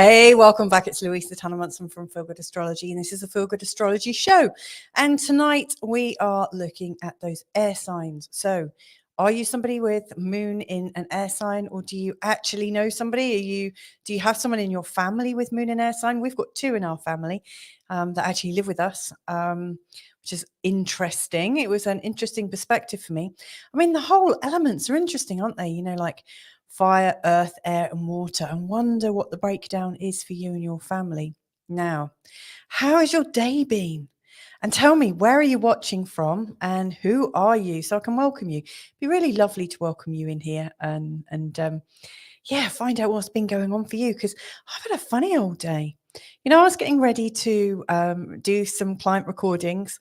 Hey, welcome back. It's Louisa Munson from Feel Good Astrology, and this is a Feel Good Astrology show. And tonight we are looking at those air signs. So, are you somebody with moon in an air sign, or do you actually know somebody? Do you have someone in your family with moon in air sign? We've got two in our family that actually live with us, which is interesting. It was an interesting perspective for me. I mean, the whole elements are interesting, aren't they? You know, like fire, earth, air, and water. And wonder what the breakdown is for you and your family. Now, how has your day been? And tell me, where are you watching from and who are you? So I can welcome you. It'd be really lovely to welcome you in here and find out what's been going on for you, because I've had a funny old day. You know, I was getting ready to do some client recordings.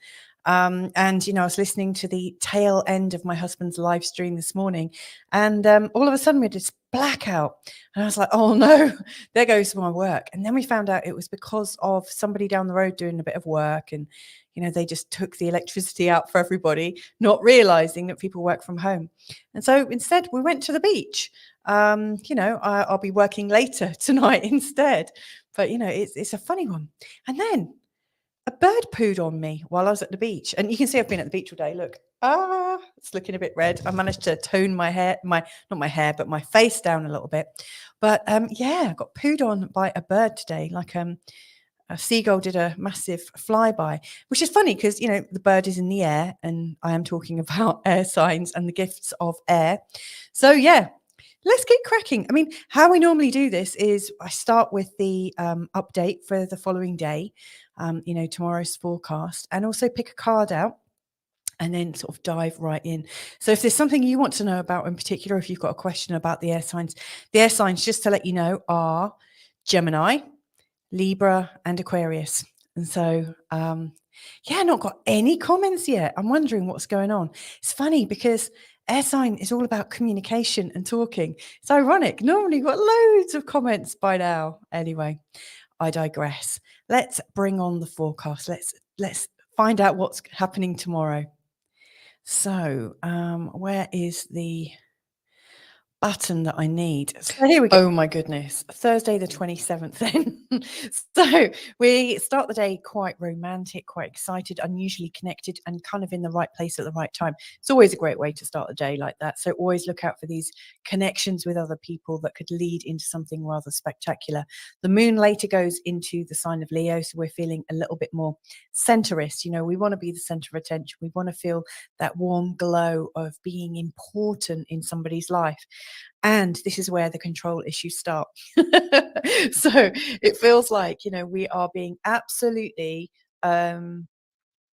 And, I was listening to the tail end of my husband's live stream this morning. And all of a sudden we had this blackout. And I was like, oh no, there goes my work. And then we found out it was because of somebody down the road doing a bit of work. And, they just took the electricity out for everybody, not realizing that people work from home. And so instead we went to the beach. I'll be working later tonight instead. But, it's a funny one. And then a bird pooed on me while I was at the beach. And you can see I've been at the beach all day. Look, it's looking a bit red. I managed to tone my hair, not my hair, but my face down a little bit. But I got pooed on by a bird today. Like a seagull did a massive flyby, which is funny because, the bird is in the air and I am talking about air signs and the gifts of air. So, let's get cracking. I mean, how we normally do this is I start with the update for the following day, tomorrow's forecast, and also pick a card out and then sort of dive right in. So if there's something you want to know about in particular, if you've got a question about the air signs, just to let you know, are Gemini, Libra, and Aquarius. And so, not got any comments yet. I'm wondering what's going on. It's funny because air sign is all about communication and talking. It's ironic. Normally got loads of comments by now. Anyway, I digress. Let's bring on the forecast. Let's find out what's happening tomorrow. So, where is the button that I need? So here we go. Oh my goodness. Thursday the 27th then. So we start the day quite romantic, quite excited, unusually connected, and kind of in the right place at the right time. It's always a great way to start the day like that. So always look out for these connections with other people that could lead into something rather spectacular. The moon later goes into the sign of Leo, so we're feeling a little bit more centrist. We want to be the center of attention. We want to feel that warm glow of being important in somebody's life. And this is where the control issues start. So it feels like, we are being absolutely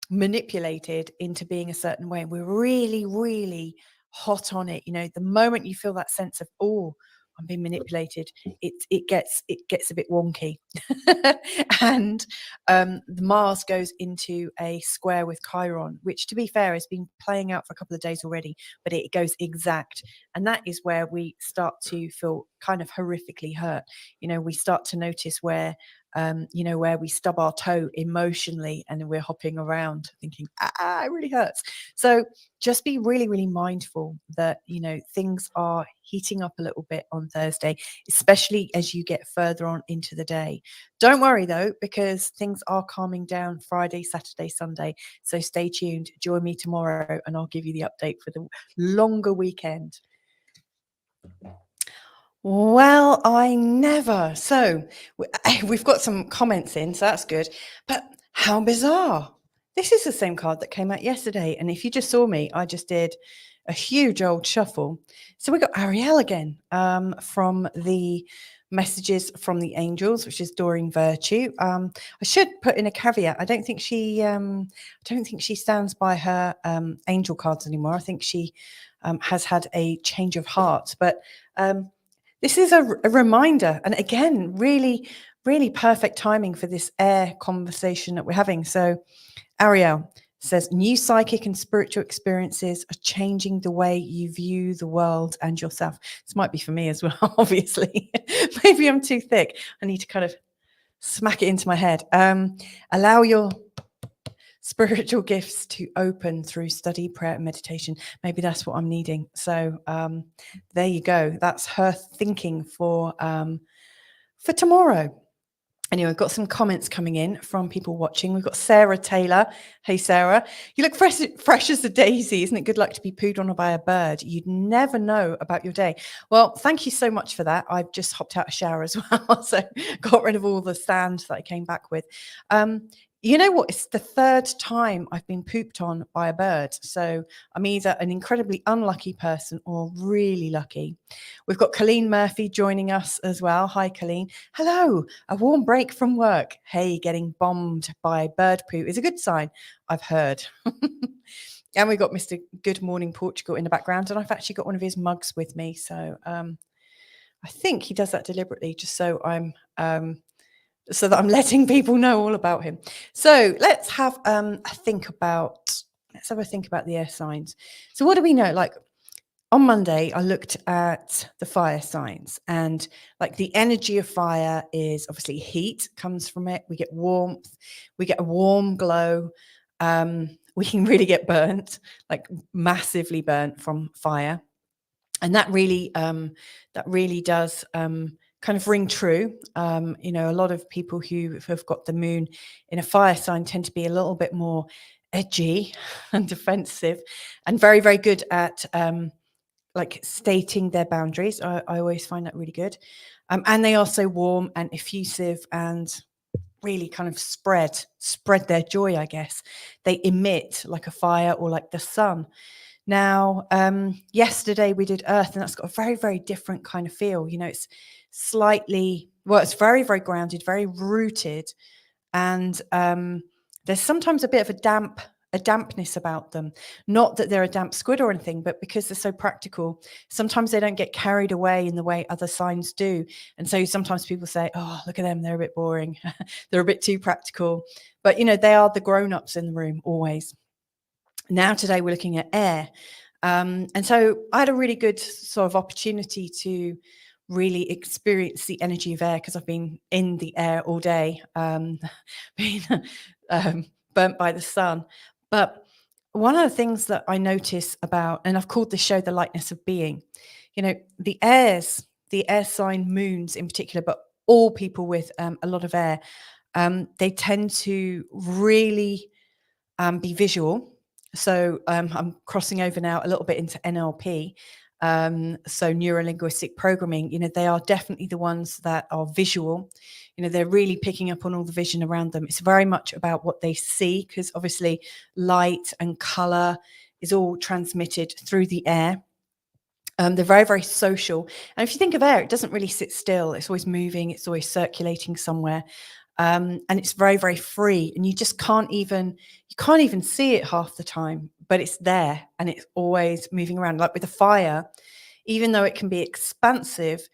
manipulated into being a certain way. And we're really, really hot on it. The moment you feel that sense of, oh, I'm being manipulated, it gets a bit wonky. And the Mars goes into a square with Chiron, which, to be fair, has been playing out for a couple of days already, but it goes exact. And that is where we start to feel kind of horrifically hurt. We start to notice where where we stub our toe emotionally and we're hopping around thinking, it really hurts. So just be really, really mindful that, things are heating up a little bit on Thursday, especially as you get further on into the day. Don't worry though, because things are calming down Friday, Saturday, Sunday. So stay tuned. Join me tomorrow and I'll give you the update for the longer weekend. Well, I never. So we've got some comments in, so that's good. But how bizarre. This is the same card that came out yesterday. And if you just saw me, I just did a huge old shuffle. So we got Ariel again from the messages from the angels, which is Doreen Virtue. I should put in a caveat. I don't think she stands by her angel cards anymore. I think she has had a change of heart. But this is a reminder, and again, really, really perfect timing for this air conversation that we're having. So Ariel says, new psychic and spiritual experiences are changing the way you view the world and yourself. This might be for me as well, obviously. Maybe I'm too thick. I need to kind of smack it into my head. Allow your spiritual gifts to open through study, prayer, and meditation. Maybe that's what I'm needing. So there you go. That's her thinking for for tomorrow. Anyway, we've got some comments coming in from people watching. We've got Sarah Taylor. Hey, Sarah. You look fresh as a daisy. Isn't it good luck to be pooed on by a bird? You'd never know about your day. Well, thank you so much for that. I've just hopped out of shower as well, so got rid of all the sand that I came back with. You know what? It's the third time I've been pooped on by a bird. So I'm either an incredibly unlucky person or really lucky. We've got Colleen Murphy joining us as well. Hi, Colleen. Hello. A warm break from work. Hey, getting bombed by bird poo is a good sign, I've heard. And we've got Mr. Good Morning Portugal in the background. And I've actually got one of his mugs with me. So I think he does that deliberately just so so that I'm letting people know all about him. So let's have a think about the air signs. So what do we know? Like on Monday, I looked at the fire signs, and like the energy of fire is obviously heat comes from it. We get warmth, we get a warm glow. We can really get burnt, like massively burnt from fire. And that really does kind of ring true. You know, a lot of people who have got the moon in a fire sign tend to be a little bit more edgy and defensive, and very, very good at like stating their boundaries. I always find that really good. And they are so warm and effusive and really kind of spread their joy, I guess. They emit like a fire or like the sun. Now, yesterday we did Earth, and that's got a very, very different kind of feel. You know, it's it's very, very grounded, very rooted. And there's sometimes a bit of a dampness about them. Not that they're a damp squid or anything, but because they're so practical, sometimes they don't get carried away in the way other signs do. And so sometimes people say, oh, look at them, they're a bit boring. They're a bit too practical. But, you know, they are the grown-ups in the room always. Now, today we're looking at air. And so I had a really good sort of opportunity to really experience the energy of air because I've been in the air all day, being burnt by the sun. But one of the things that I notice about, and I've called the show The Lightness of Being, you know, the air sign moons in particular, but all people with a lot of air, they tend to really be visual. So I'm crossing over now a little bit into NLP. So neuro-linguistic programming, you know, they are definitely the ones that are visual. You know, they're really picking up on all the vision around them. It's very much about what they see, because obviously light and color is all transmitted through the air. They're very, very social. And if you think of air, it doesn't really sit still. It's always moving. It's always circulating somewhere. And it's very, very free. And you can't even see it half the time, but it's there and it's always moving around. Like with a fire, even though it can be expansive,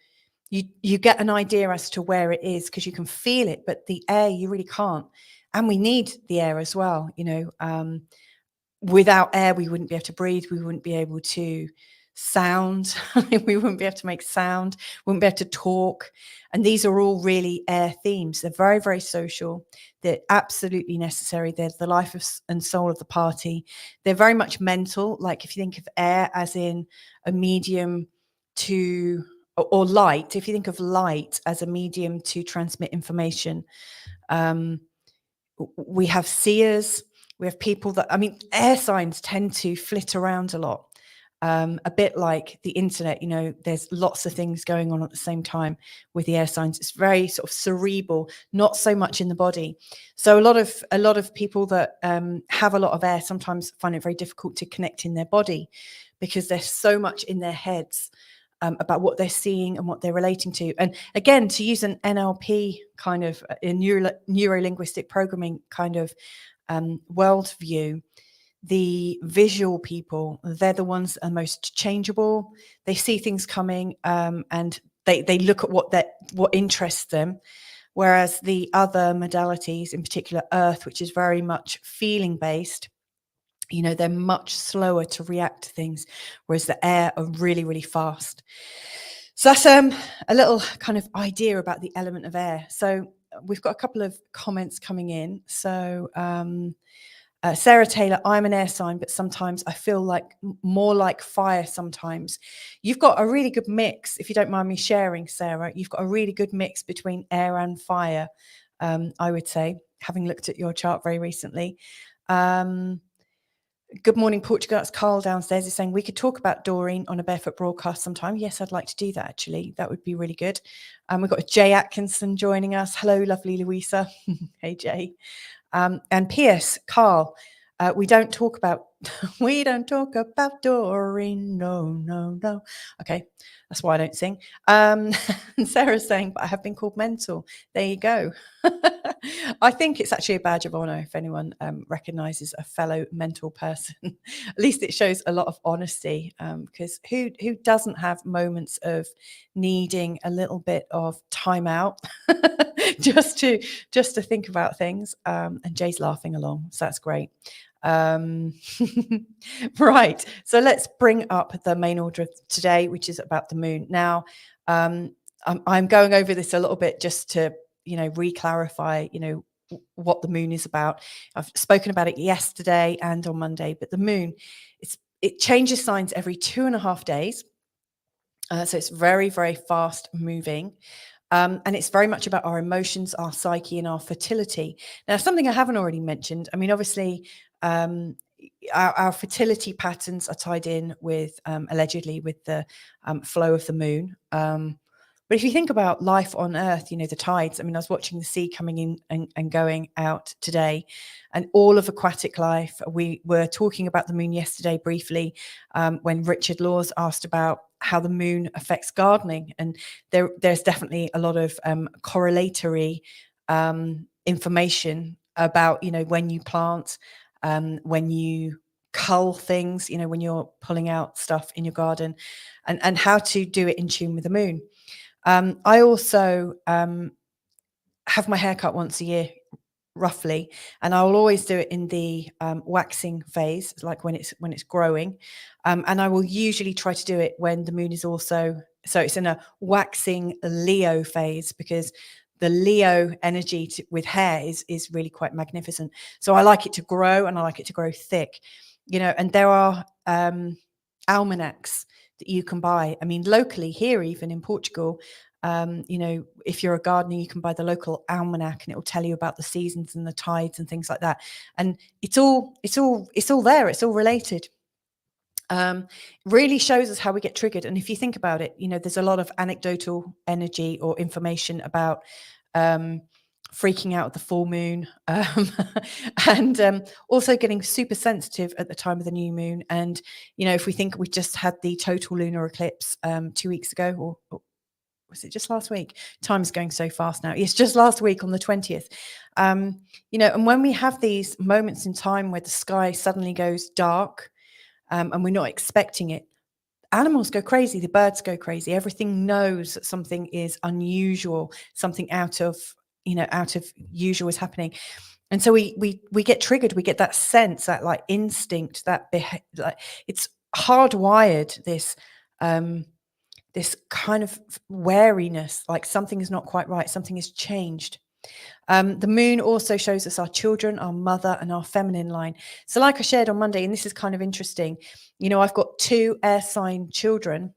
you get an idea as to where it is because you can feel it, but the air, you really can't. And we need the air as well. You know, without air, we wouldn't be able to breathe. We wouldn't be able to sound. We wouldn't be able to make sound. We wouldn't be able to talk. And these are all really air themes. They're very, very social. They're absolutely necessary. They're the life and soul of the party. They're very much mental. Like if you think of air as in a medium to, or light, if you think of light as a medium to transmit information, we have seers. We have people that, I mean, air signs tend to flit around a lot. A bit like the internet, you know, there's lots of things going on at the same time with the air signs. It's very sort of cerebral, not so much in the body. So a lot of people that have a lot of air sometimes find it very difficult to connect in their body because there's so much in their heads about what they're seeing and what they're relating to. And again, to use an NLP kind of neuro-linguistic programming kind of worldview, the visual people, they're the ones that are most changeable. They see things coming and they look at what interests them. Whereas the other modalities, in particular Earth, which is very much feeling based, you know, they're much slower to react to things, whereas the air are really, really fast. So that's a little kind of idea about the element of air. So we've got a couple of comments coming in. So Sarah Taylor, I'm an air sign, but sometimes I feel like more like fire sometimes. You've got a really good mix, if you don't mind me sharing, Sarah. You've got a really good mix between air and fire, I would say, having looked at your chart very recently. Good morning, Portugal. That's Carl downstairs. He's saying we could talk about Doreen on a Barefoot broadcast sometime. Yes, I'd like to do that, actually. That would be really good. We've got Jay Atkinson joining us. Hello, lovely Louisa. Hey, Jay. And P.S. Carl, we don't talk about Doreen. No. Okay, that's why I don't sing. And Sarah's saying, but I have been called mental. There you go. I think it's actually a badge of honor if anyone recognizes a fellow mental person. At least it shows a lot of honesty, because who doesn't have moments of needing a little bit of time out just to think about things. And Jay's laughing along, so that's great. Right, so let's bring up the main order of today, which is about the moon. Now, I'm going over this a little bit just to re-clarify what the moon is about. I've spoken about it yesterday and on Monday, but the moon, it changes signs every 2.5 days. So it's very, very fast moving. And it's very much about our emotions, our psyche, and our fertility. Now, something I haven't already mentioned, I mean, obviously, our fertility patterns are tied in with, allegedly, with the flow of the moon. But if you think about life on Earth, the tides, I mean, I was watching the sea coming in and going out today, and all of aquatic life. We were talking about the moon yesterday briefly, when Richard Laws asked about how the moon affects gardening. And there's definitely a lot of correlatory information about, when you plant, when you cull things, when you're pulling out stuff in your garden, and how to do it in tune with the moon. I also have my hair cut once a year, roughly, and I will always do it in the waxing phase, like when it's growing, and I will usually try to do it when the moon is also, so it's in a waxing Leo phase, because the Leo energy with hair is really quite magnificent. So I like it to grow, and I like it to grow thick, and there are almanacs that you can buy. I mean, locally here, even in Portugal, if you're a gardener, you can buy the local almanac, and it will tell you about the seasons and the tides and things like that. And it's all there. It's all related. Really shows us how we get triggered. And if you think about it, there's a lot of anecdotal energy or information about freaking out at the full moon, and also getting super sensitive at the time of the new moon. And if we think we just had the total lunar eclipse 2 weeks ago, or was it just last week? Time's going so fast now. It's just last week on the 20th. And when we have these moments in time where the sky suddenly goes dark, and we're not expecting it, animals go crazy, the birds go crazy. Everything knows that something is unusual, something out of usual is happening. And so we get triggered. We get that sense, that like instinct, that like it's hardwired, this kind of wariness, like something is not quite right, something has changed. The moon also shows us our children, our mother, and our feminine line. So like I shared on Monday, and this is kind of interesting, I've got 2 air sign children,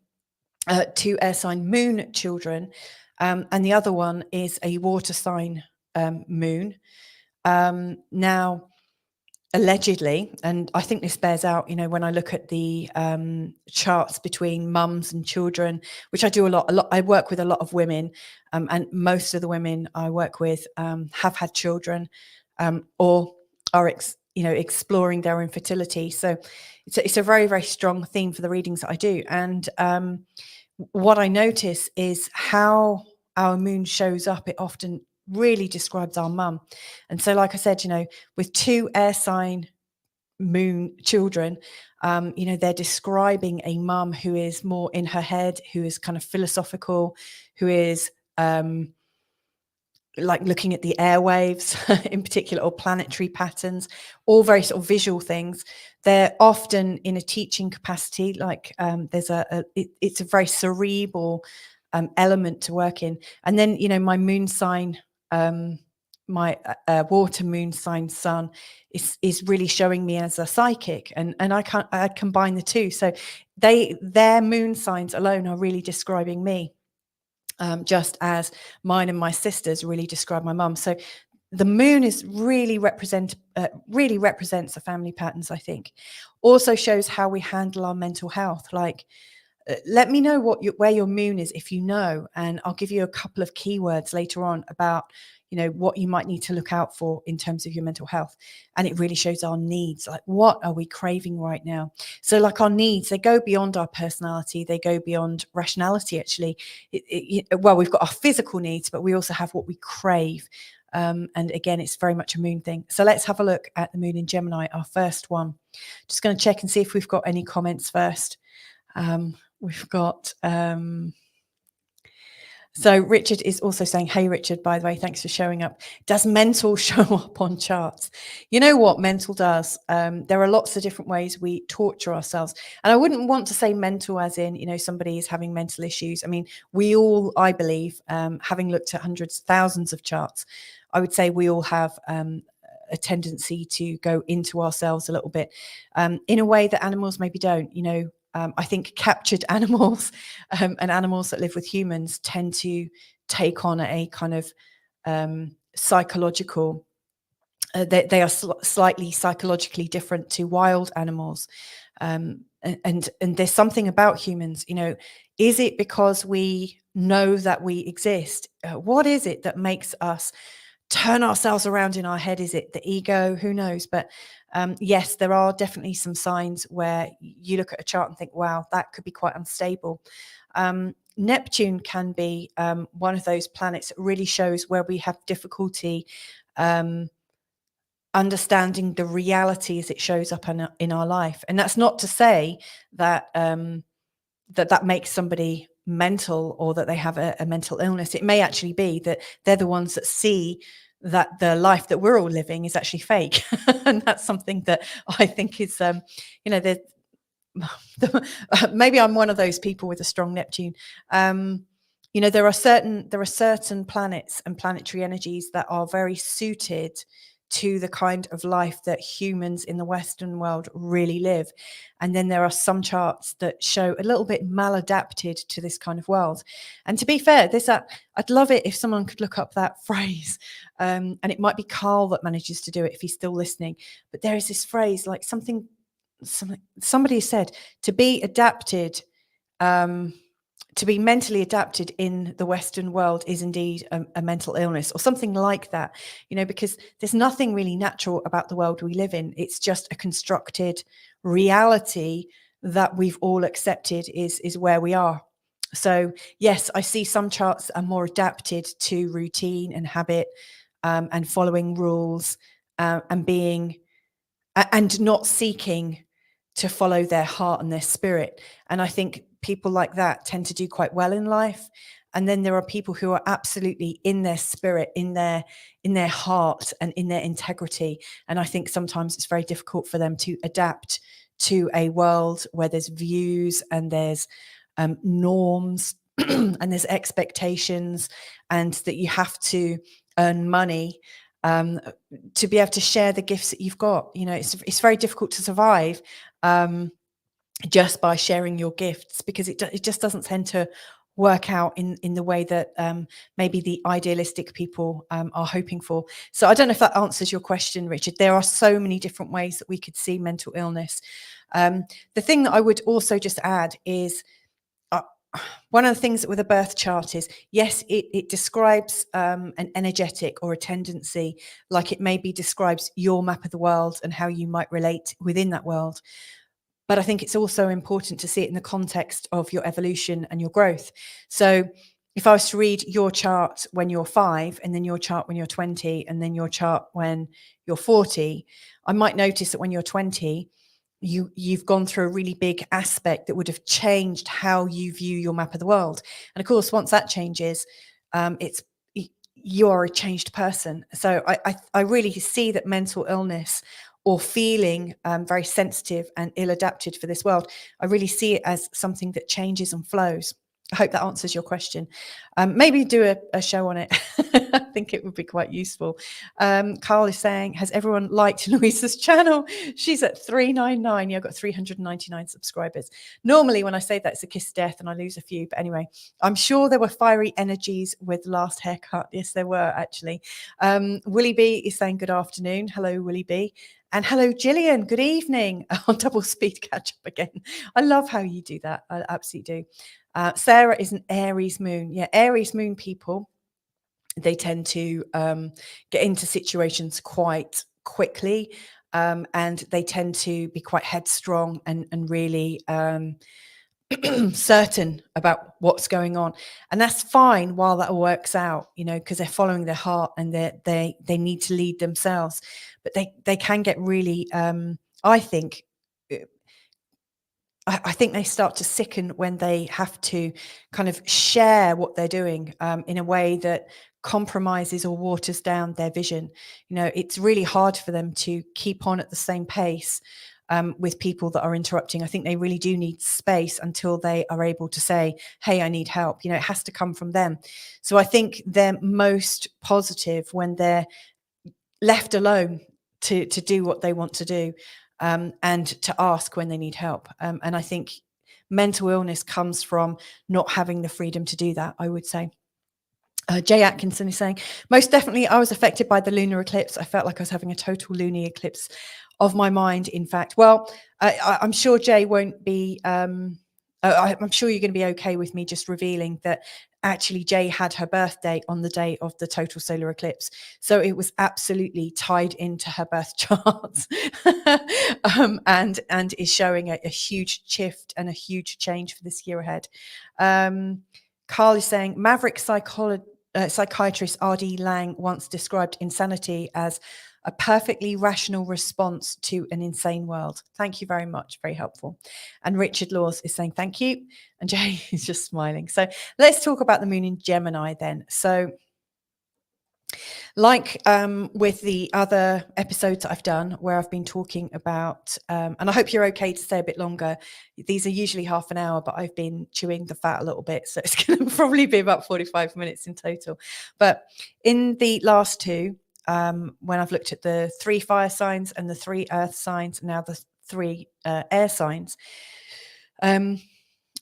2 air sign moon children, and the other one is a water sign moon. Now, allegedly, and I think this bears out, when I look at the charts between mums and children, which I do a lot. I work with a lot of women, and most of the women I work with have had children, or are exploring their infertility. So it's a very, very strong theme for the readings that I do. And what I notice is how our moon shows up. It often really describes our mum. And so, like I said, with 2 air sign moon children, they're describing a mum who is more in her head, who is kind of philosophical, who is like looking at the airwaves in particular, or planetary patterns, all very sort of visual things. They're often in a teaching capacity, like there's it's a very cerebral element to work in. And then my moon sign my water moon sign sun is really showing me as a psychic, and I combine the two. So their moon signs alone are really describing me, just as mine and my sisters really describe my mum. So the moon is really represents the family patterns, I think. Also shows how we handle our mental health. Like, let me know where your moon is if you know, and I'll give you a couple of keywords later on about, what you might need to look out for in terms of your mental health. And it really shows our needs, like what are we craving right now? So like our needs, they go beyond our personality, they go beyond rationality, actually. Well, we've got our physical needs, but we also have what we crave. And again, it's very much a moon thing. So let's have a look at the moon in Gemini, our first one. Just going to check and see if we've got any comments first. We've got, so Richard is also saying, hey, Richard, by the way, thanks for showing up. Does mental show up on charts? You know what mental does? There are lots of different ways we torture ourselves. And I wouldn't want to say mental as in, somebody is having mental issues. I mean, we all, I believe, having looked at hundreds, thousands of charts, I would say we all have a tendency to go into ourselves a little bit in a way that animals maybe don't. I think captured animals and animals that live with humans tend to take on a kind of psychological, they are slightly psychologically different to wild animals. And there's something about humans, is it because we know that we exist? What is it that makes us turn ourselves around in our head? Is it the ego? Who knows? But yes, there are definitely some signs where you look at a chart and think, wow, that could be quite unstable. Neptune can be one of those planets that really shows where we have difficulty understanding the reality as it shows up in our life. And that's not to say that that makes somebody mental or that they have a mental illness. It may actually be that they're the ones that see that the life that we're all living is actually fake. And that's something that I think is, maybe I'm one of those people with a strong Neptune. There are certain planets and planetary energies that are very suited to the kind of life that humans in the Western world really live. And then there are some charts that show a little bit maladapted to this kind of world. And to be fair, I'd love it if someone could look up that phrase. And it might be Carl that manages to do it if he's still listening. But there is this phrase, like somebody said, to be adapted, to be mentally adapted in the Western world is indeed a mental illness, or something like that, because there's nothing really natural about the world we live in. It's just a constructed reality that we've all accepted is where we are. So yes, I see some charts are more adapted to routine and habit, and following rules, and being and not seeking to follow their heart and their spirit. And I think people like that tend to do quite well in life. And then there are people who are absolutely in their spirit, in their heart and in their integrity. And I think sometimes it's very difficult for them to adapt to a world where there's views and there's norms and there's expectations, and that you have to earn money to be able to share the gifts that you've got. It's very difficult to survive just by sharing your gifts, because it just doesn't tend to work out in the way that maybe the idealistic people are hoping for. So I don't know if that answers your question, Richard. There are so many different ways that we could see mental illness. The thing that I would also just add is, one of the things with a birth chart is, yes, it describes an energetic or a tendency, like it maybe describes your map of the world and how you might relate within that world. But I think it's also important to see it in the context of your evolution and your growth. So if I was to read your chart when you're 5, and then your chart when you're 20, and then your chart when you're 40, I might notice that when you're 20, you've gone through a really big aspect that would have changed how you view your map of the world. And of course, once that changes, you're a changed person. So I really see that mental illness or feeling very sensitive and ill-adapted for this world, I really see it as something that changes and flows. I hope that answers your question. Maybe do a show on it. I think it would be quite useful. Carl is saying, has everyone liked Louisa's channel? She's at 399. Yeah, I've got 399 subscribers. Normally when I say that, it's a kiss of death and I lose a few. But anyway, I'm sure there were fiery energies with last haircut. Yes, there were actually. Willie B is saying good afternoon. Hello, Willie B. And hello, Gillian. Good evening. On double speed catch up again. I love how you do that. I absolutely do. Sarah is an Aries moon. Yeah, Aries moon people, they tend to get into situations quite quickly, and they tend to be quite headstrong and really certain about what's going on. And that's fine while that all works out, you know, because they're following their heart and they need to lead themselves. But they can get really, I think, I think they start to sicken when they have to kind of share what they're doing in a way that compromises or waters down their vision. You know, it's really hard for them to keep on at the same pace with people that are interrupting. I think they really do need space until they are able to say, hey, I need help. You know, it has to come from them. So I think they're most positive when they're left alone to do what they want to do. And to ask when they need help. And I think mental illness comes from not having the freedom to do that, I would say. Jay Atkinson is saying, most definitely I was affected by the lunar eclipse. I felt like I was having a total lunar eclipse of my mind, in fact. Well, I'm sure Jay won't be, I'm sure you're going to be okay with me just revealing that actually Jay had her birthday on the day of the total solar eclipse. So it was absolutely tied into her birth chart and is showing a huge shift and a huge change for this year ahead. Carl is saying, maverick psychiatrist R.D. Laing once described insanity as a perfectly rational response to an insane world. Thank you very much. Very helpful. And Richard Laws is saying thank you. And Jay is just smiling. So let's talk about the moon in Gemini then. So like with the other episodes that I've done where I've been talking about, and I hope you're okay to stay a bit longer. These are usually half an hour, but I've been chewing the fat a little bit. So it's going to probably be about 45 minutes in total. But in the last two, when I've looked at the 3 fire signs and the 3 earth signs, and now the 3 air signs,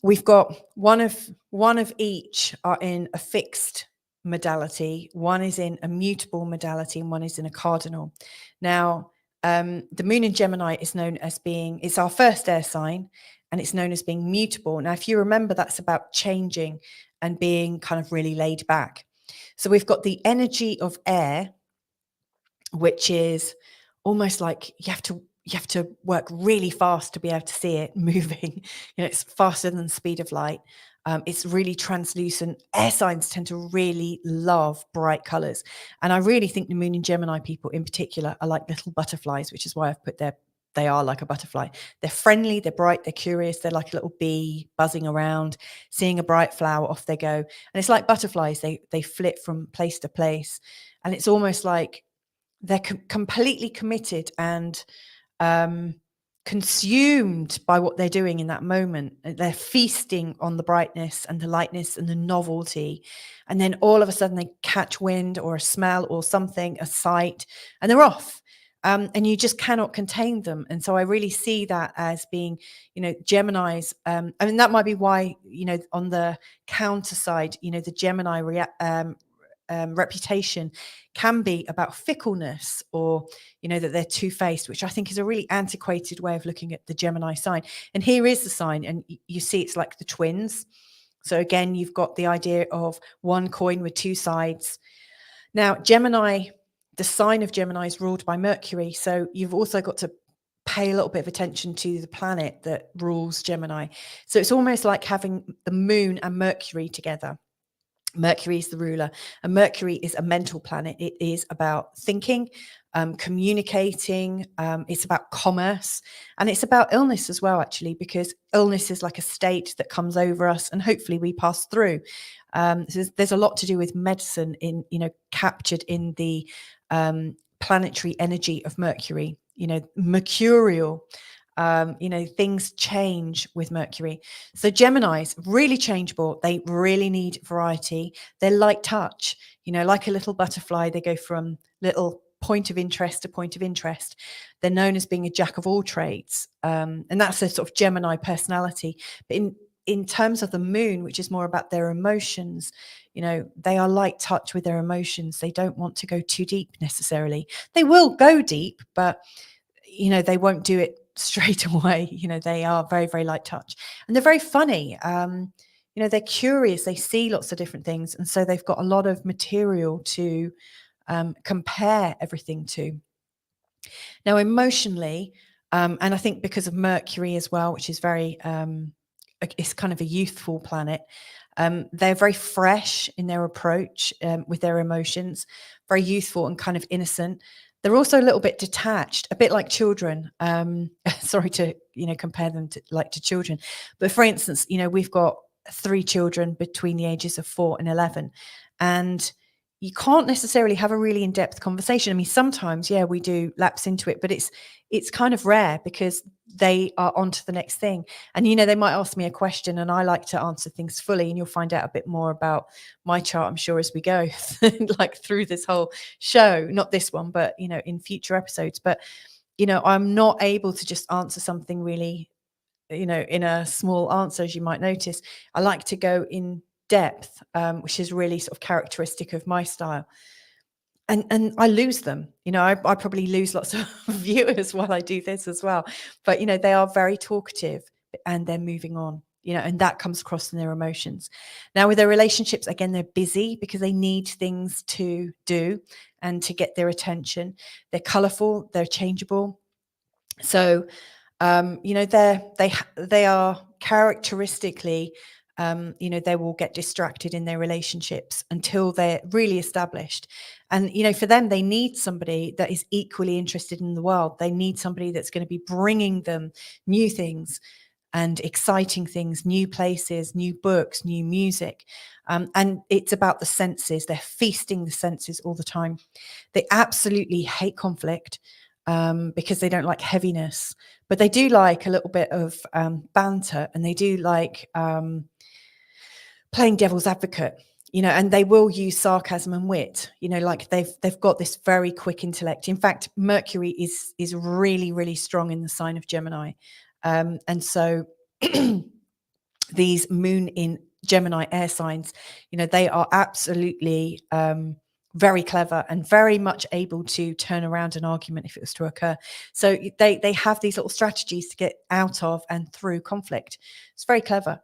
we've got one of each are in a fixed modality, one is in a mutable modality, and one is in a cardinal. Now, the moon in Gemini is known as being, it's our first air sign, and it's known as being mutable. Now, if you remember, that's about changing and being kind of really laid back. So we've got the energy of air, which is almost like you have to work really fast to be able to see it moving. You know, it's faster than the speed of light. It's really translucent. Air signs tend to really love bright colors. And I really think the moon in Gemini people in particular are like little butterflies, which is why I've put they are like a butterfly. They're friendly, they're bright, they're curious. They're like a little bee buzzing around, seeing a bright flower, off they go. And it's like butterflies. They flit from place to place. And it's almost like they're completely committed and consumed by what they're doing in that moment. They're feasting on the brightness and the lightness and the novelty. And then all of a sudden they catch wind or a smell or something, a sight, and they're off. And you just cannot contain them. And so I really see that as being, you know, Gemini's. I mean, that might be why, you know, on the counter side, you know, the Gemini reputation can be about fickleness, or, you know, that they're two-faced, which I think is a really antiquated way of looking at the Gemini sign. And here is the sign, and you see it's like the twins. So again, you've got the idea of one coin with 2 sides. Now, Gemini, the sign of Gemini is ruled by Mercury. So you've also got to pay a little bit of attention to the planet that rules Gemini. So it's almost like having the moon and Mercury together. Mercury is the ruler, and Mercury is a mental planet. It is about thinking, communicating. It's about commerce, and it's about illness as well, actually, because illness is like a state that comes over us, and hopefully we pass through. So there's a lot to do with medicine in, you know, captured in the planetary energy of Mercury. You know, mercurial Things change with Mercury. So Gemini's really changeable. They really need variety. They're light touch, like a little butterfly. They go from little point of interest to point of interest. They're known as being a jack of all trades. And that's a sort of Gemini personality. But in terms of the moon, which is more about their emotions, they are light touch with their emotions. They don't want to go too deep necessarily. They will go deep, but they won't do it straight away. They are very, very light touch, and they're very funny. They're curious. They see lots of different things, and so they've got a lot of material to compare everything to. Now, emotionally, and I think because of Mercury as well, which is very, it's kind of a youthful planet. They're very fresh in their approach with their emotions, very youthful and kind of innocent. They're also a little bit detached, a bit like children. Sorry to, compare them to children. But for instance, we've got 3 children between the ages of 4 and 11. And you can't necessarily have a really in-depth conversation. I mean, sometimes, we do lapse into it, but it's kind of rare because they are on to the next thing. And, they might ask me a question and I like to answer things fully, and you'll find out a bit more about my chart, I'm sure, as we go like through this whole show, not this one, but, in future episodes. But, I'm not able to just answer something really, in a small answer, as you might notice. I like to go in depth, which is really sort of characteristic of my style. And I lose them. I probably lose lots of viewers while I do this as well. But, they are very talkative and they're moving on, and that comes across in their emotions. Now, with their relationships, again, they're busy because they need things to do and to get their attention. They're colorful, they're changeable. So, they are characteristically, they will get distracted in their relationships until they're really established. And, for them, they need somebody that is equally interested in the world. They need somebody that's going to be bringing them new things and exciting things, new places, new books, new music. And it's about the senses. They're feasting the senses all the time. They absolutely hate conflict because they don't like heaviness, but they do like a little bit of banter, and they do like playing devil's advocate, and they will use sarcasm and wit, like they've got this very quick intellect. In fact, Mercury is really, really strong in the sign of Gemini. And so these moon in Gemini air signs, they are absolutely very clever and very much able to turn around an argument if it was to occur. So they have these little strategies to get out of and through conflict. It's very clever.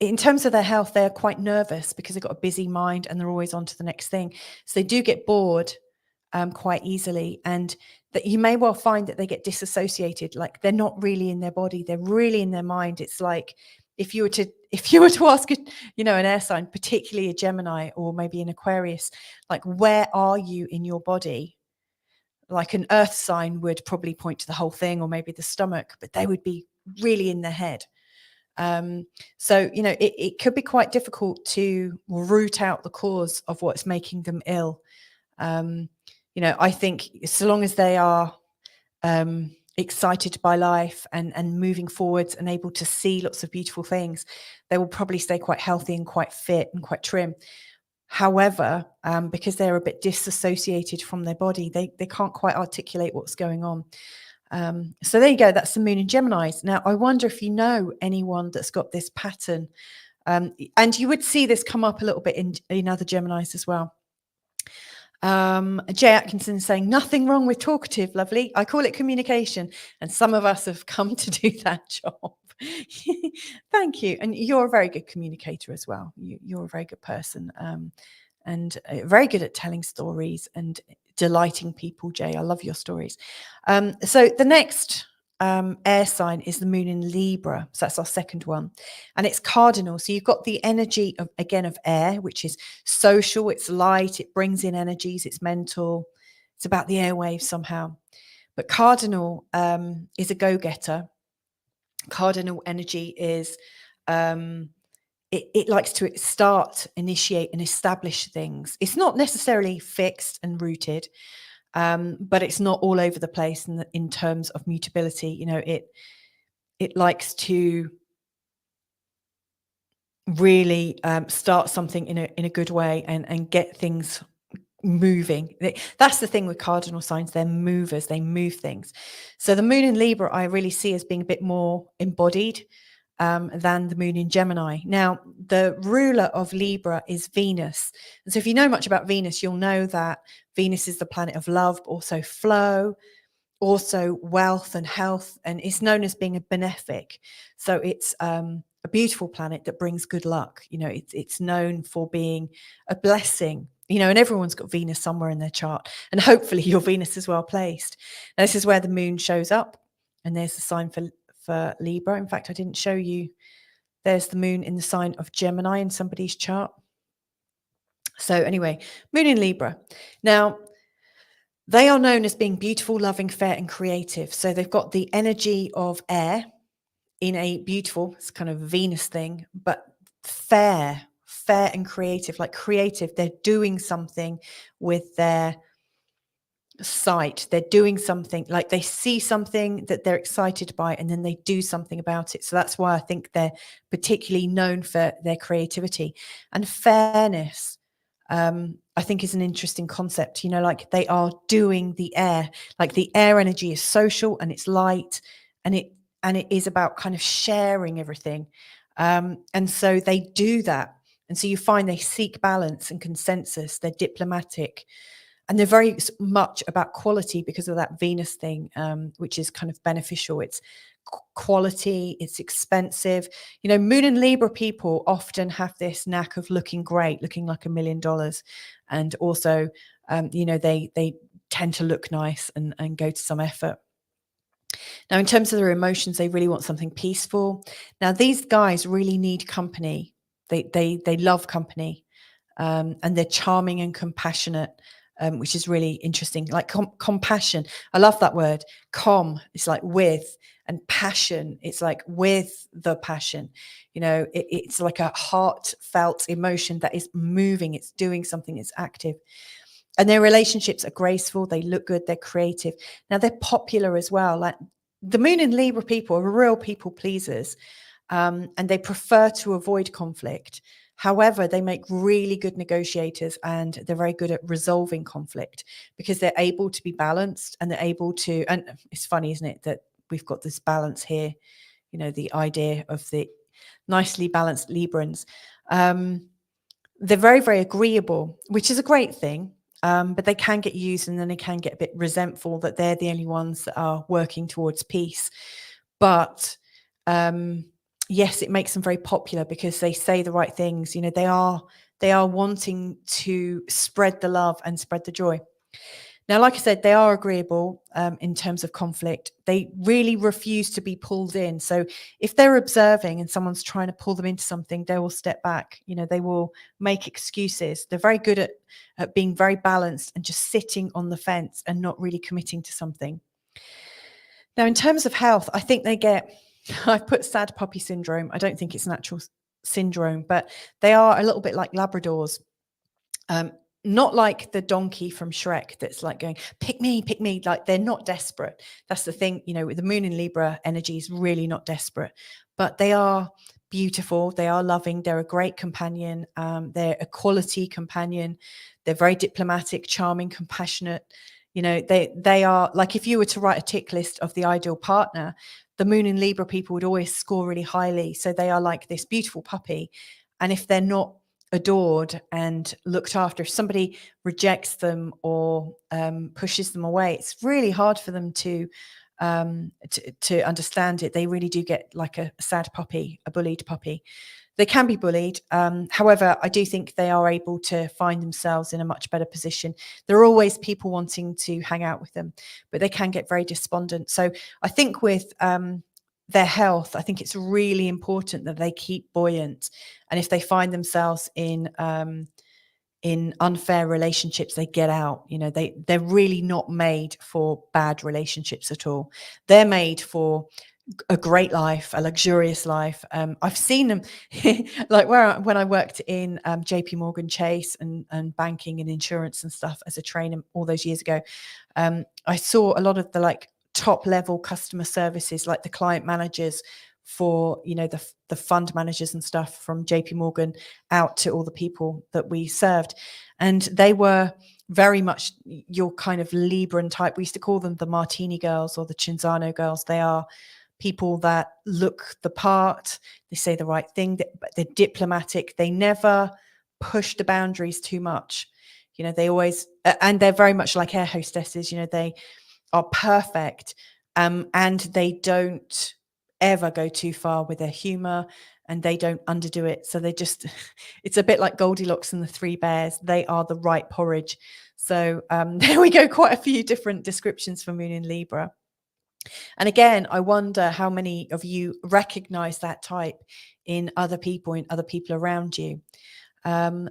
In terms of their health, they are quite nervous because they've got a busy mind and they're always on to the next thing. So they do get bored quite easily, and that you may well find that they get disassociated, like they're not really in their body, they're really in their mind. It's like if you were to ask an air sign, particularly a Gemini or maybe an Aquarius, like, where are you in your body? Like an earth sign would probably point to the whole thing, or maybe the stomach, but they would be really in their head. So it could be quite difficult to root out the cause of what's making them ill. I think so long as they are excited by life and moving forwards and able to see lots of beautiful things, they will probably stay quite healthy and quite fit and quite trim. However, because they're a bit disassociated from their body, they can't quite articulate what's going on. So there you go. That's the moon in Geminis. Now, I wonder if you know anyone that's got this pattern. And you would see this come up a little bit in other Geminis as well. Jay Atkinson saying, nothing wrong with talkative, lovely. I call it communication. And some of us have come to do that job. Thank you. And you're a very good communicator as well. You're a very good person, and very good at telling stories and delighting people, Jay. I love your stories. So the next air sign is the moon in Libra. So that's our second one. And it's cardinal. So you've got the energy of air, which is social, it's light, it brings in energies, it's mental, it's about the airwaves somehow. But cardinal is a go-getter. Cardinal energy is it likes to start, initiate, and establish things. It's not necessarily fixed and rooted. but it's not all over the place in terms of mutability. You know, it likes to really start something in a good way and get things moving. That's the thing with cardinal signs. They're movers. They move things. So the moon in Libra I really see as being a bit more embodied than the moon in Gemini. Now, the ruler of Libra is Venus. And so if you know much about Venus, you'll know that Venus is the planet of love, but also flow, also wealth and health, and it's known as being a benefic. So it's a beautiful planet that brings good luck. You know, it's known for being a blessing. You know, and everyone's got Venus somewhere in their chart, and hopefully your Venus is well placed. Now, this is where the moon shows up, and there's the sign for Libra. In fact, I didn't show you. There's the moon in the sign of Gemini in somebody's chart. So anyway, moon in Libra. Now, they are known as being beautiful, loving, fair, and creative. So they've got the energy of air in a beautiful, it's kind of Venus thing, but fair and creative, like creative. They're doing something with their sight. They're doing something, like they see something that they're excited by, and then they do something about it. So that's why I think they're particularly known for their creativity. And fairness, I think, is an interesting concept. You know, like they are doing the air, like the air energy is social and it's light, and it is about kind of sharing everything. And so they do that. And so you find they seek balance and consensus. They're diplomatic, and they're very much about quality because of that Venus thing, which is kind of beneficial. It's quality, it's expensive. You know, Moon and Libra people often have this knack of looking great, looking like $1 million. And also, you know, they tend to look nice and go to some effort. Now, in terms of their emotions, they really want something peaceful. Now, these guys really need company. They love company, and they're charming and compassionate, which is really interesting. Like compassion, I love that word. It's like with, and passion, it's like with the passion. You know, it's like a heartfelt emotion that is moving. It's doing something. It's active. And their relationships are graceful. They look good. They're creative. Now, they're popular as well. Like the Moon and Libra people are real people pleasers, and they prefer to avoid conflict. However, they make really good negotiators, and they're very good at resolving conflict because they're able to be balanced, and they're able to, and it's funny, isn't it, that we've got this balance here, you know, the idea of the nicely balanced Librans. They're very, very agreeable, which is a great thing. But they can get used, and then they can get a bit resentful that they're the only ones that are working towards peace. But yes, it makes them very popular because they say the right things. You know, they are wanting to spread the love and spread the joy. Now, like I said, they are agreeable in terms of conflict. They really refuse to be pulled in. So if they're observing and someone's trying to pull them into something, they will step back. You know, they will make excuses. They're very good at being very balanced and just sitting on the fence and not really committing to something. Now, in terms of health, I think they get, I've put sad puppy syndrome. I don't think it's natural syndrome, but they are a little bit like Labradors. Not like the donkey from Shrek that's like going, pick me, like they're not desperate. That's the thing, you know, with the Moon in Libra energy is really not desperate, but they are beautiful. They are loving. They're a great companion. They're a quality companion. They're very diplomatic, charming, compassionate. You know, they are like, if you were to write a tick list of the ideal partner, the Moon in Libra people would always score really highly. So they are like this beautiful puppy. And if they're not adored and looked after, if somebody rejects them or pushes them away, it's really hard for them to understand it. They really do get like a sad puppy, a bullied puppy. They can be bullied. However, I do think they are able to find themselves in a much better position. There are always people wanting to hang out with them, but they can get very despondent. So I think with their health, I think it's really important that they keep buoyant. And if they find themselves in unfair relationships, they get out. You know, they're really not made for bad relationships at all. They're made for a great life, a luxurious life. I've seen them like when I worked in JP Morgan Chase and banking and insurance and stuff as a trainer all those years ago. I saw a lot of the like top level customer services, like the client managers for, you know, the fund managers and stuff from JP Morgan out to all the people that we served. And they were very much your kind of Libran type. We used to call them the Martini girls or the Cinzano girls. They are people that look the part, they say the right thing, they're diplomatic, they never push the boundaries too much. You know, they always, and they're very much like air hostesses, you know, they are perfect, and they don't ever go too far with their humor, and they don't underdo it. So they just, it's a bit like Goldilocks and the Three Bears. They are the right porridge. So there we go, quite a few different descriptions for Moon in Libra. And again, I wonder how many of you recognize that type in other people around you.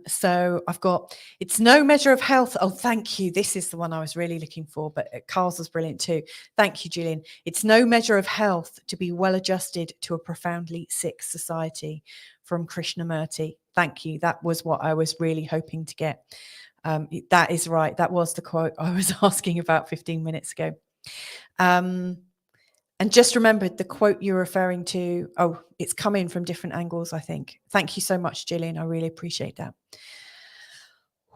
So I've got, it's no measure of health. Oh, thank you. This is the one I was really looking for, but Carl's was brilliant too. Thank you, Julian. It's no measure of health to be well adjusted to a profoundly sick society, from Krishnamurti. Thank you. That was what I was really hoping to get. That is right. That was the quote I was asking about 15 minutes ago. And just remembered the quote you're referring to. Oh, it's come in from different angles, I think. Thank you so much, Gillian. I really appreciate that.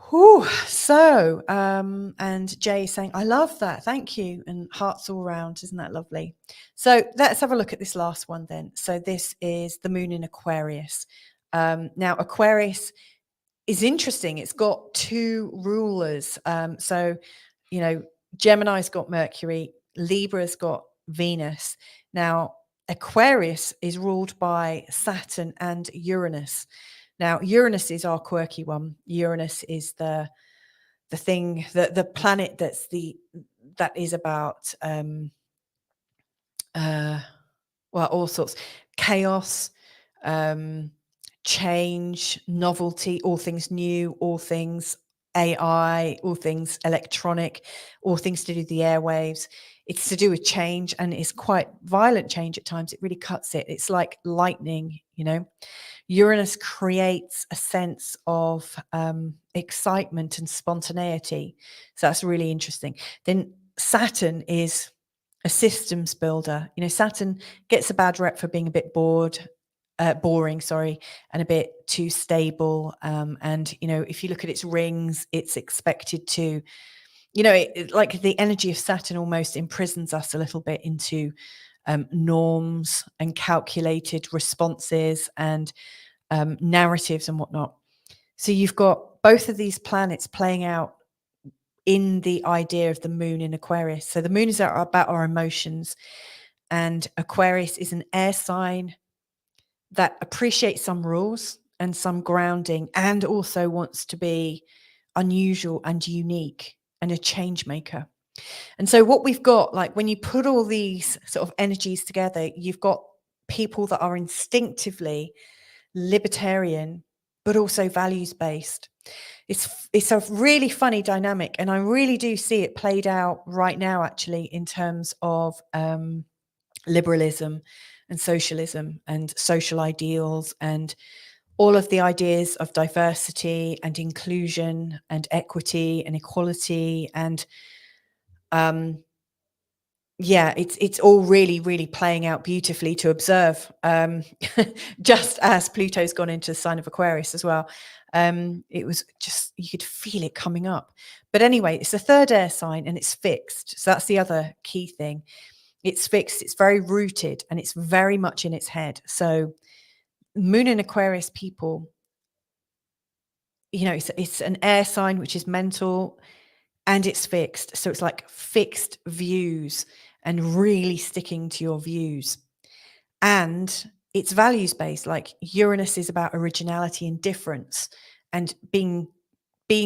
Whew. So, and Jay is saying, I love that. Thank you. And hearts all round. Isn't that lovely? So let's have a look at this last one then. So this is the moon in Aquarius. Now, Aquarius is interesting. It's got two rulers. So, you know, Gemini's got Mercury, Libra's got Venus. Now, Aquarius is ruled by Saturn and Uranus. Now, Uranus is our quirky one. Uranus is the thing, the planet that is about well, all sorts, chaos, change, novelty, all things new, all things AI, all things electronic, all things to do with the airwaves. It's to do with change, and it's quite violent change at times. It really cuts it. It's like lightning, you know. Uranus creates a sense of excitement and spontaneity. So that's really interesting. Then Saturn is a systems builder. You know, Saturn gets a bad rep for being a bit boring, sorry, and a bit too stable. And, you know, if you look at its rings, it's expected to, you know, like the energy of Saturn almost imprisons us a little bit into norms and calculated responses and narratives and whatnot. So you've got both of these planets playing out in the idea of the moon in Aquarius. So the moon is about our emotions, and Aquarius is an air sign that appreciates some rules and some grounding, and also wants to be unusual and unique and a change maker. And so what we've got, like when you put all these sort of energies together, you've got people that are instinctively libertarian, but also values based. It's a really funny dynamic, and I really do see it played out right now, actually, in terms of liberalism and socialism and social ideals and all of the ideas of diversity and inclusion and equity and equality and yeah, it's all really, really playing out beautifully to observe. Just as Pluto's gone into the sign of Aquarius as well. It was just, you could feel it coming up. But anyway, it's the third air sign and it's fixed. So that's the other key thing. It's fixed, it's very rooted, and it's very much in its head. So Moon in Aquarius people, you know, it's an air sign, which is mental, and it's fixed. So it's like fixed views and really sticking to your views. And it's values based. Like Uranus is about originality and difference and being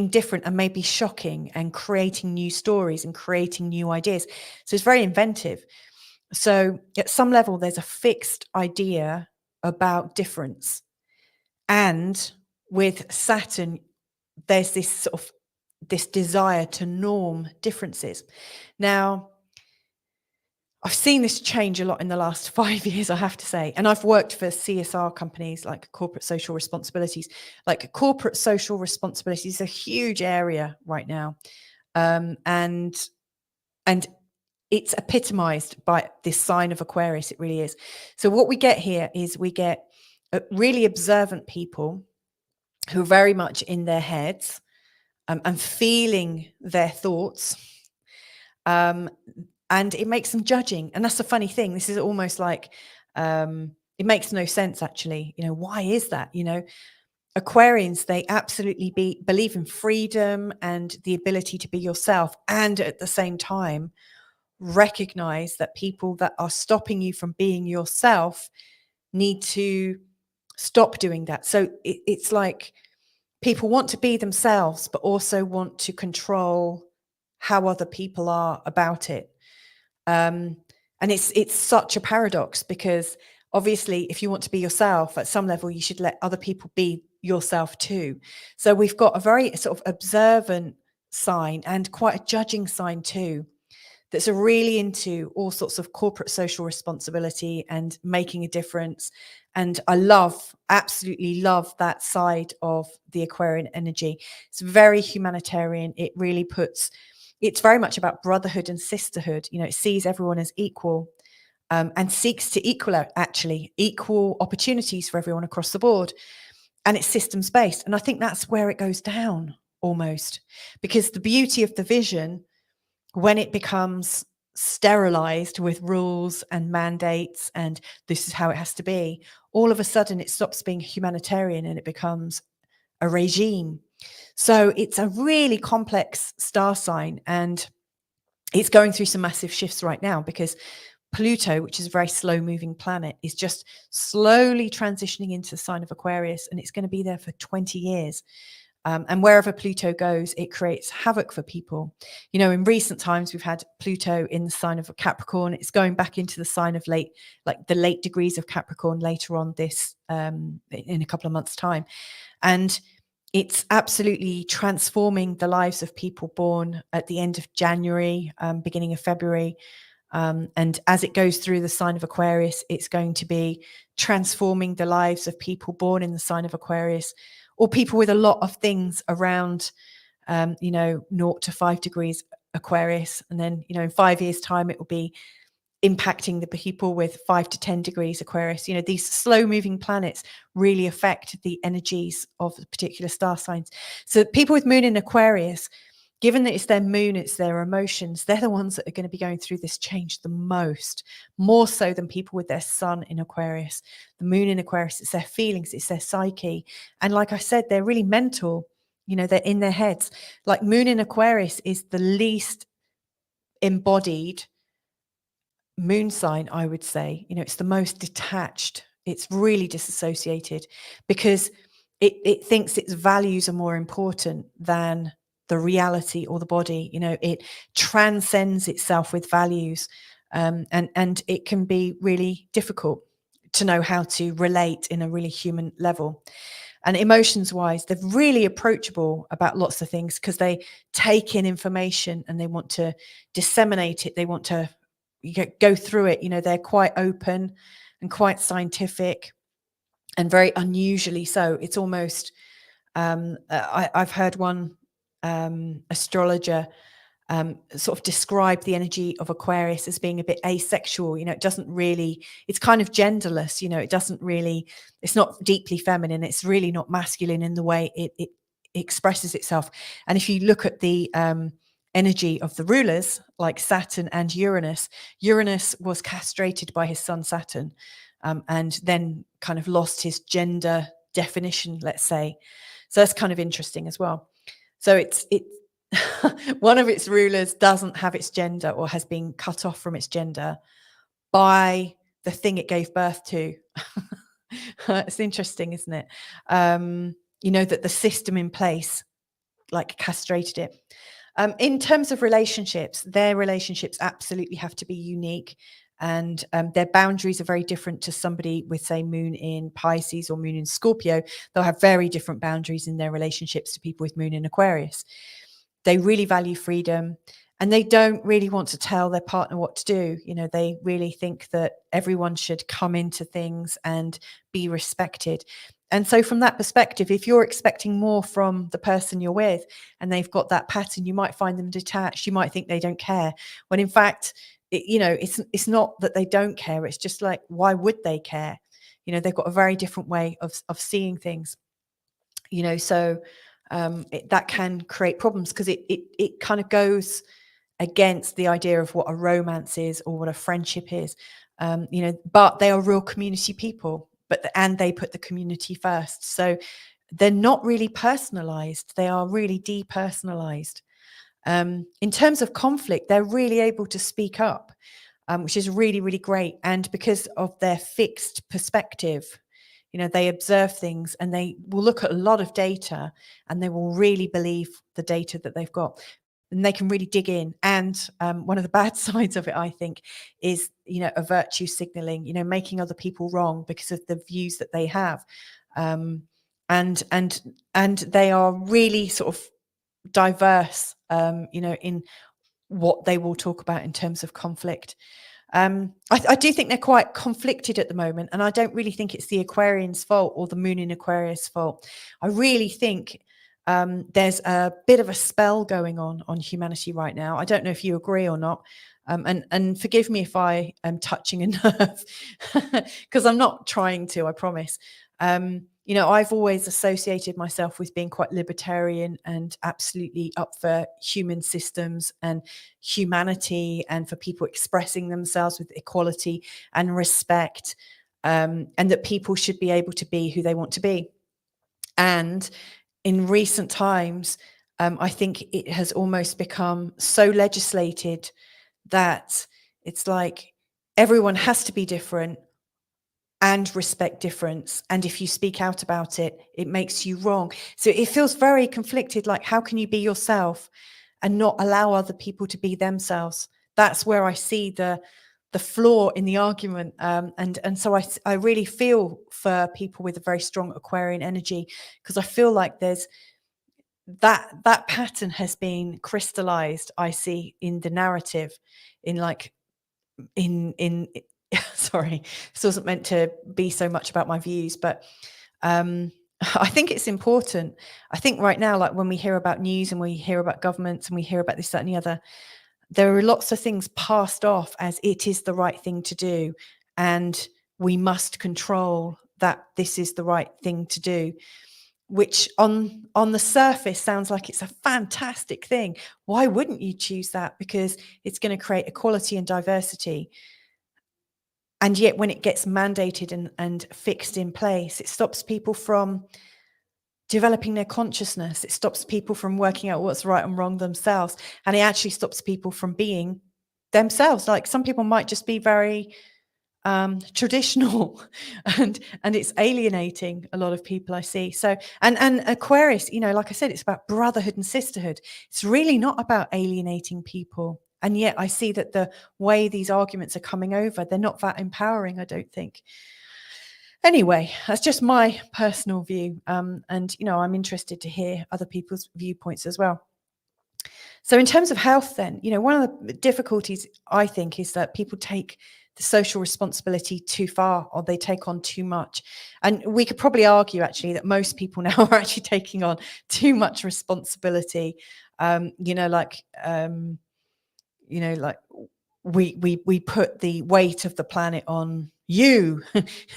different and maybe shocking and creating new stories and creating new ideas. So it's very inventive. So at some level, there's a fixed idea about difference. And with Saturn, there's this sort of this desire to norm differences. Now, I've seen this change a lot in the last 5 years, I have to say. And I've worked for CSR companies, like corporate social responsibilities. Like corporate social responsibility is a huge area right now. And it's epitomized by this sign of Aquarius. It really is. So what we get here is we get really observant people who are very much in their heads, and feeling their thoughts. And it makes them judging. And that's a funny thing. This is almost like, it makes no sense, actually. Why is that? Aquarians, they absolutely believe in freedom and the ability to be yourself. And at the same time, recognize that people that are stopping you from being yourself need to stop doing that. So it's like people want to be themselves, but also want to control how other people are about it. And it's such a paradox, because obviously if you want to be yourself at some level, you should let other people be yourself too. So we've got a very sort of observant sign and quite a judging sign too, that's really into all sorts of corporate social responsibility and making a difference. And I absolutely love that side of the Aquarian energy. It's very humanitarian. It really it's very much about brotherhood and sisterhood. It sees everyone as equal, and seeks to equal opportunities for everyone across the board. And it's systems based. And I think that's where it goes down almost, because the beauty of the vision, when it becomes sterilized with rules and mandates and this is how it has to be, all of a sudden it stops being humanitarian and it becomes a regime. So it's a really complex star sign, and it's going through some massive shifts right now, because Pluto, which is a very slow moving planet, is just slowly transitioning into the sign of Aquarius, and it's going to be there for 20 years. And wherever Pluto goes, it creates havoc for people. In recent times, we've had Pluto in the sign of Capricorn. It's going back into the sign of the late degrees of Capricorn later on in a couple of months' time. And it's absolutely transforming the lives of people born at the end of January, beginning of February. And as it goes through the sign of Aquarius, it's going to be transforming the lives of people born in the sign of Aquarius, or people with a lot of things around, 0 to 5 degrees Aquarius. And then, in 5 years' time, it will be impacting the people with 5 to 10 degrees Aquarius. These slow moving planets really affect the energies of the particular star signs. So people with moon in Aquarius, given that it's their moon, it's their emotions, they're the ones that are going to be going through this change the most, more so than people with their sun in Aquarius. The moon in Aquarius, it's their feelings, it's their psyche. And like I said, they're really mental, they're in their heads. Like moon in Aquarius is the least embodied moon sign, I would say. It's the most detached. It's really disassociated, because it thinks its values are more important than the reality or the body. It transcends itself with values, and it can be really difficult to know how to relate in a really human level. And emotions wise, they're really approachable about lots of things, because they take in information and they want to disseminate it. They want to go through it. They're quite open and quite scientific, and very unusually so. It's almost, I've heard one astrologer sort of describe the energy of Aquarius as being a bit asexual. It doesn't really, it's kind of genderless. It doesn't really, it's not deeply feminine. It's really not masculine in the way it expresses itself. And if you look at the energy of the rulers, like Saturn and Uranus was castrated by his son Saturn, and then kind of lost his gender definition, let's say. So that's kind of interesting as well. So it's one of its rulers doesn't have its gender, or has been cut off from its gender by the thing it gave birth to. It's interesting, isn't it? That the system in place castrated it. In terms of relationships, their relationships absolutely have to be unique, and their boundaries are very different to somebody with, say, moon in Pisces or moon in Scorpio. They'll have very different boundaries in their relationships to people with moon in Aquarius. They really value freedom, and they don't really want to tell their partner what to do. They really think that everyone should come into things and be respected. And so from that perspective, if you're expecting more from the person you're with and they've got that pattern, you might find them detached. You might think they don't care, when in fact, it's not that they don't care. It's just like, why would they care? They've got a very different way of seeing things. So that can create problems, because it kind of goes against the idea of what a romance is or what a friendship is. But they are real community people, and they put the community first. So they're not really personalized. They are really depersonalized. In terms of conflict, they're really able to speak up, which is really, really great. And because of their fixed perspective, they observe things and they will look at a lot of data and they will really believe the data that they've got. And they can really dig in. And one of the bad sides of it, I think, is, a virtue signaling, making other people wrong because of the views that they have. And they are really sort of diverse, in what they will talk about in terms of conflict. I do think they're quite conflicted at the moment, and I don't really think it's the Aquarian's fault or the moon in Aquarius' fault. I really think there's a bit of a spell going on humanity right now. I don't know if you agree or not. And forgive me if I am touching a nerve, because I'm not trying to, I promise. I've always associated myself with being quite libertarian and absolutely up for human systems and humanity, and for people expressing themselves with equality and respect, and that people should be able to be who they want to be. And in recent times, I think it has almost become so legislated that it's like everyone has to be different and respect difference. And if you speak out about it, it makes you wrong. So it feels very conflicted. Like, how can you be yourself and not allow other people to be themselves? That's where I see the flaw in the argument. And so I really feel for people with a very strong Aquarian energy, because I feel like there's that pattern has been crystallized, I see, in the narrative, in sorry, this wasn't meant to be so much about my views, but I think it's important. I think right now, like when we hear about news and we hear about governments and we hear about this, that, and the other, there are lots of things passed off as it is the right thing to do, and we must control that this is the right thing to do, which on the surface sounds like it's a fantastic thing. Why wouldn't you choose that? Because it's going to create equality and diversity. And yet when it gets mandated and fixed in place, it stops people from developing their consciousness. It stops people from working out what's right and wrong themselves. And it actually stops people from being themselves. Like, some people might just be very traditional, and it's alienating a lot of people, I see. So and Aquarius, like I said, it's about brotherhood and sisterhood. It's really not about alienating people. And yet I see that the way these arguments are coming over, they're not that empowering, I don't think. Anyway, that's just my personal view. And I'm interested to hear other people's viewpoints as well. So in terms of health then, one of the difficulties, I think, is that people take the social responsibility too far, or they take on too much. And we could probably argue actually that most people now are actually taking on too much responsibility. We put the weight of the planet on you.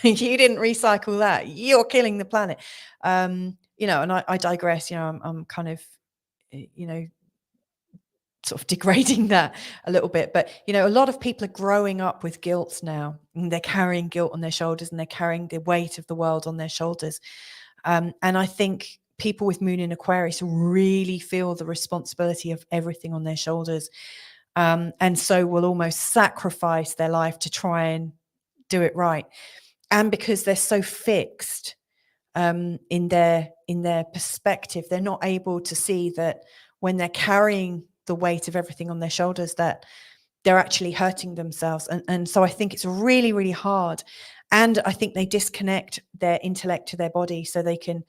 You didn't recycle that. You're killing the planet. And I digress. I'm kind of, sort of degrading that a little bit, but a lot of people are growing up with guilt now, and they're carrying guilt on their shoulders, and they're carrying the weight of the world on their shoulders. And I think people with moon in Aquarius really feel the responsibility of everything on their shoulders, and so will almost sacrifice their life to try and do it right. And because they're so fixed in their perspective, they're not able to see that when they're carrying the weight of everything on their shoulders, that they're actually hurting themselves. And so I think it's really, really hard. And I think they disconnect their intellect to their body so they can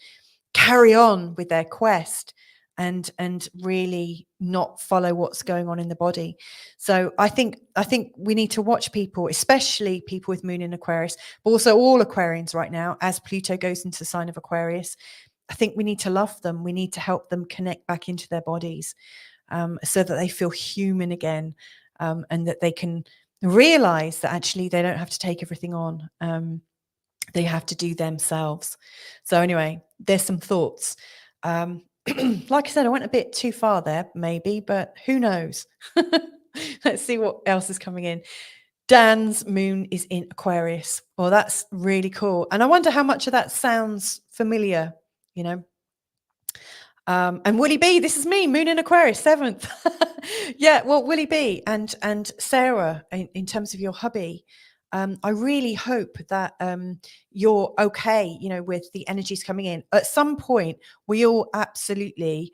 carry on with their quest and really not follow what's going on in the body. So I think we need to watch people, especially people with moon in Aquarius, but also all Aquarians right now, as Pluto goes into the sign of Aquarius. I think we need to love them. We need to help them connect back into their bodies, so that they feel human again, and that they can realize that actually they don't have to take everything on. They have to do themselves. So anyway, there's some thoughts. Like I said, I went a bit too far there, maybe, but who knows? Let's see what else is coming in. Dan's moon is in Aquarius. Well, that's really cool. And I wonder how much of that sounds familiar, you know. And Willie B, this is me, moon in Aquarius, 7th. Yeah, well, Willie B and Sarah, in terms of your hubby, I really hope that you're okay, you know, with the energies coming in. At some point, we all absolutely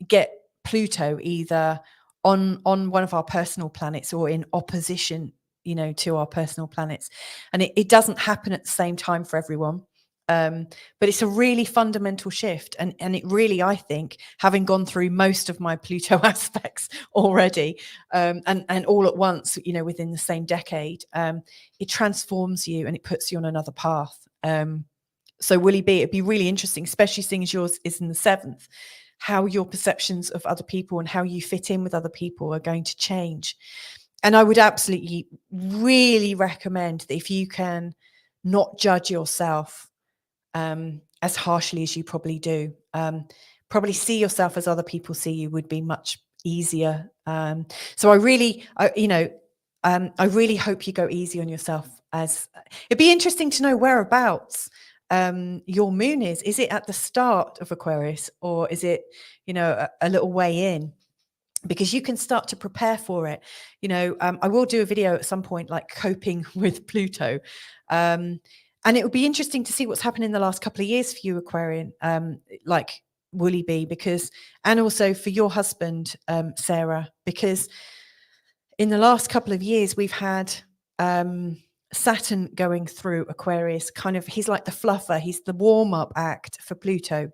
get Pluto either on one of our personal planets or in opposition, you know, to our personal planets. And it doesn't happen at the same time for everyone. But it's a really fundamental shift. And it really, I think, having gone through most of my Pluto aspects already, and all at once, you know, within the same decade, it transforms you and it puts you on another path. So Willie B, it'd be really interesting, especially seeing as yours is in the 7th, how your perceptions of other people and how you fit in with other people are going to change. And I would absolutely really recommend that if you can not judge yourself as harshly as you probably do, probably see yourself as other people see you would be much easier. So I really hope you go easy on yourself. As it'd be interesting to know whereabouts your moon is. Is it at the start of Aquarius, or is it, you know, a little way in? Because you can start to prepare for it. You know, I will do a video at some point, like coping with Pluto. And it would be interesting to see what's happened in the last couple of years for you, Aquarian, like Woolly B, because, and also for your husband, Sarah, because in the last couple of years, we've had Saturn going through Aquarius, kind of, he's like the fluffer, he's the warm-up act for Pluto.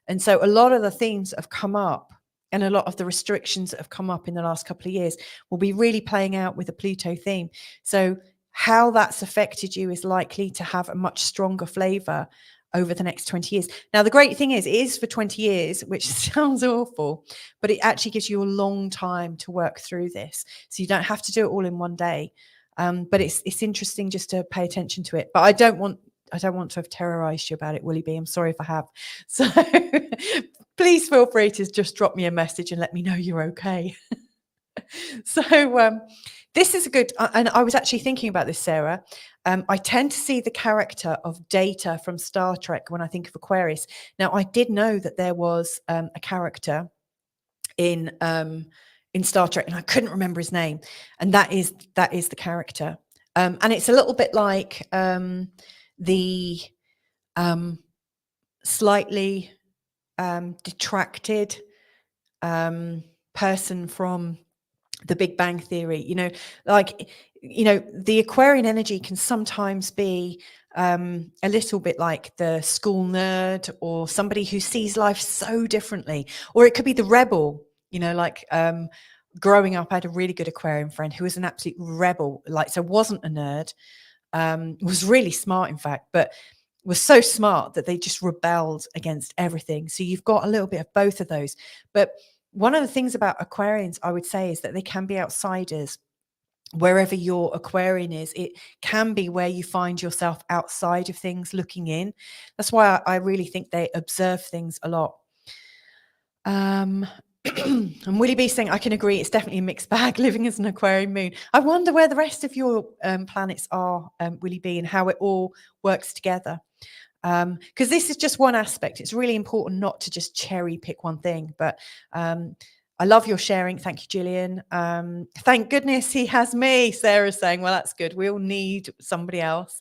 And so a lot of the themes that have come up and a lot of the restrictions that have come up in the last couple of years will be really playing out with the Pluto theme. So how that's affected you is likely to have a much stronger flavor over the next 20 years. Now, the great thing is, it is for 20 years, which sounds awful, but it actually gives you a long time to work through this. So you don't have to do it all in one day. But it's interesting just to pay attention to it. But I don't want to have terrorized you about it, Willie B. I'm sorry if I have. So please feel free to just drop me a message and let me know you're okay. So this is a good, and I was actually thinking about this, Sarah. I tend to see the character of Data from Star Trek when I think of Aquarius. Now, I did know that there was a character in Star Trek, and I couldn't remember his name, and that is the character. And it's a little bit like the slightly detracted person from The Big Bang Theory, you know, like, you know, the Aquarian energy can sometimes be a little bit like the school nerd or somebody who sees life so differently, or it could be the rebel, you know, like growing up, I had a really good Aquarian friend who was an absolute rebel, like, so wasn't a nerd, was really smart, in fact, but was so smart that they just rebelled against everything. So you've got a little bit of both of those. But one of the things about Aquarians, I would say, is that they can be outsiders. Wherever your Aquarian is, it can be where you find yourself outside of things, looking in. That's why I really think they observe things a lot. And Willie B saying, I can agree, it's definitely a mixed bag living as an Aquarian moon. I wonder where the rest of your planets are, Willie B, and how it all works together. Because this is just one aspect. It's really important not to just cherry pick one thing. But I love your sharing. Thank you, Gillian. Thank goodness he has me, Sarah's saying. Well, that's good. We all need somebody else.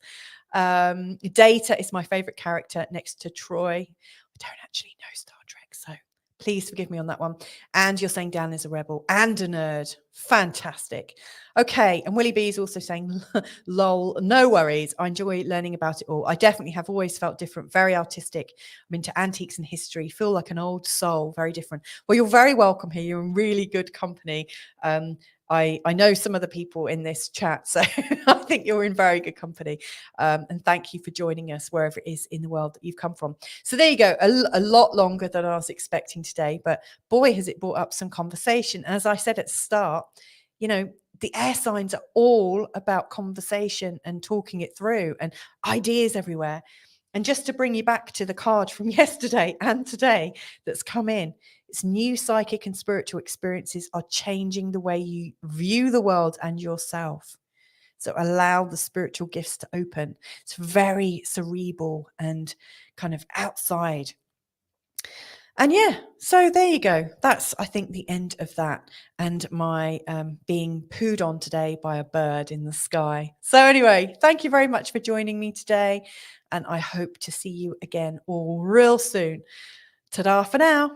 Data is my favorite character next to Troy. I don't actually know Star Trek, so Please forgive me on that one. And you're saying Dan is a rebel and a nerd. Fantastic. Okay. And Willie B is also saying, lol, no worries. I enjoy learning about it all. I definitely have always felt different, very artistic. I'm into antiques and history, feel like an old soul, very different. Well, you're very welcome here. You're in really good company. I know some of the people in this chat, so I think you're in very good company. And thank you for joining us wherever it is in the world that you've come from. So there you go, a lot longer than I was expecting today, but boy, has it brought up some conversation. As I said at the start, you know, the air signs are all about conversation and talking it through and ideas everywhere. And just to bring you back to the card from yesterday and today that's come in, it's new psychic and spiritual experiences are changing the way you view the world and yourself. So allow the spiritual gifts to open. It's very cerebral and kind of outside. And yeah, so there you go. That's, I think, the end of that. And my being pooed on today by a bird in the sky. So anyway, thank you very much for joining me today. And I hope to see you again all real soon. Ta-da for now.